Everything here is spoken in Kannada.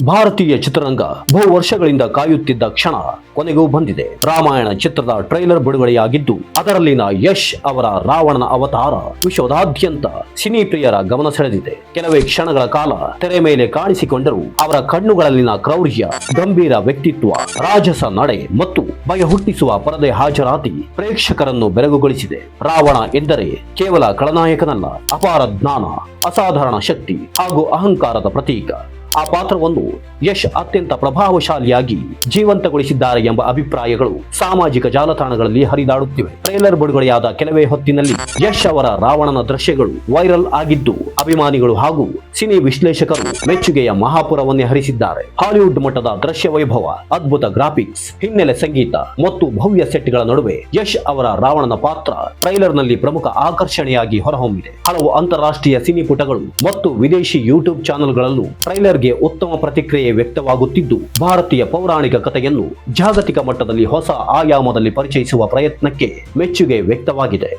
ಭಾರತೀಯ ಚಿತ್ರರಂಗ ಬಹು ವರ್ಷಗಳಿಂದ ಕಾಯುತ್ತಿದ್ದ ಕ್ಷಣ ಕೊನೆಗೂ ಬಂದಿದೆ. ರಾಮಾಯಣ ಚಿತ್ರದ ಟ್ರೈಲರ್ ಬಿಡುಗಡೆಯಾಗಿದ್ದು, ಅದರಲ್ಲಿನ ಯಶ್ ಅವರ ರಾವಣನ ಅವತಾರ ವಿಶ್ವದಾದ್ಯಂತ ಸಿನಿ ಪ್ರಿಯರ ಗಮನ ಸೆಳೆದಿದೆ. ಕೆಲವೇ ಕ್ಷಣಗಳ ಕಾಲ ತೆರೆ ಮೇಲೆ ಕಾಣಿಸಿಕೊಂಡರೂ ಅವರ ಕಣ್ಣುಗಳಲ್ಲಿನ ಕ್ರೌರ್ಯ, ಗಂಭೀರ ವ್ಯಕ್ತಿತ್ವ, ರಾಜಸ ನಡೆ ಮತ್ತು ಭಯ ಹುಟ್ಟಿಸುವ ಪರದೆ ಹಾಜರಾತಿ ಪ್ರೇಕ್ಷಕರನ್ನು ಬೆರಗುಗೊಳಿಸಿದೆ. ರಾವಣ ಎಂದರೆ ಕೇವಲ ಖಳನಾಯಕನಲ್ಲ, ಅಪಾರ ಜ್ಞಾನ, ಅಸಾಧಾರಣ ಶಕ್ತಿ ಹಾಗೂ ಅಹಂಕಾರದ ಪ್ರತೀಕ. ಆ ಪಾತ್ರವನ್ನು ಯಶ್ ಅತ್ಯಂತ ಪ್ರಭಾವಶಾಲಿಯಾಗಿ ಜೀವಂತಗೊಳಿಸಿದ್ದಾರೆ ಎಂಬ ಅಭಿಪ್ರಾಯಗಳು ಸಾಮಾಜಿಕ ಜಾಲತಾಣಗಳಲ್ಲಿ ಹರಿದಾಡುತ್ತಿವೆ. ಟ್ರೇಲರ್ ಬಿಡುಗಡೆಯಾದ ಕೆಲವೇ ಹೊತ್ತಿನಲ್ಲಿ ಯಶ್ ಅವರ ರಾವಣನ ದೃಶ್ಯಗಳು ವೈರಲ್ ಆಗಿದ್ದು, ಅಭಿಮಾನಿಗಳು ಹಾಗೂ ಸಿನಿ ವಿಶ್ಲೇಷಕರು ಮೆಚ್ಚುಗೆಯ ಮಹಾಪುರವನ್ನೇ ಹರಿಸಿದ್ದಾರೆ. ಹಾಲಿವುಡ್ ಮಟ್ಟದ ದೃಶ್ಯ ವೈಭವ, ಅದ್ಭುತ ಗ್ರಾಫಿಕ್ಸ್, ಹಿನ್ನೆಲೆ ಸಂಗೀತ ಮತ್ತು ಭವ್ಯ ಸೆಟ್ಗಳ ನಡುವೆ ಯಶ್ ಅವರ ರಾವಣನ ಪಾತ್ರ ಟ್ರೈಲರ್ ನಲ್ಲಿ ಪ್ರಮುಖ ಆಕರ್ಷಣೆಯಾಗಿ ಹೊರಹೊಮ್ಮಿದೆ. ಹಲವು ಅಂತಾರಾಷ್ಟ್ರೀಯ ಸಿನಿ ಪುಟಗಳು ಮತ್ತು ವಿದೇಶಿ ಯೂಟ್ಯೂಬ್ ಚಾನೆಲ್ಗಳಲ್ಲೂ ಟ್ರೈಲರ್ ಉತ್ತಮ ಪ್ರತಿಕ್ರಿಯೆ ವ್ಯಕ್ತವಾಗುತ್ತಿದ್ದು, ಭಾರತೀಯ ಪೌರಾಣಿಕ ಕಥೆಯನ್ನು ಜಾಗತಿಕ ಮಟ್ಟದಲ್ಲಿ ಹೊಸ ಆಯಾಮದಲ್ಲಿ ಪರಿಚಯಿಸುವ ಪ್ರಯತ್ನಕ್ಕೆ ಮೆಚ್ಚುಗೆ ವ್ಯಕ್ತವಾಗಿದೆ.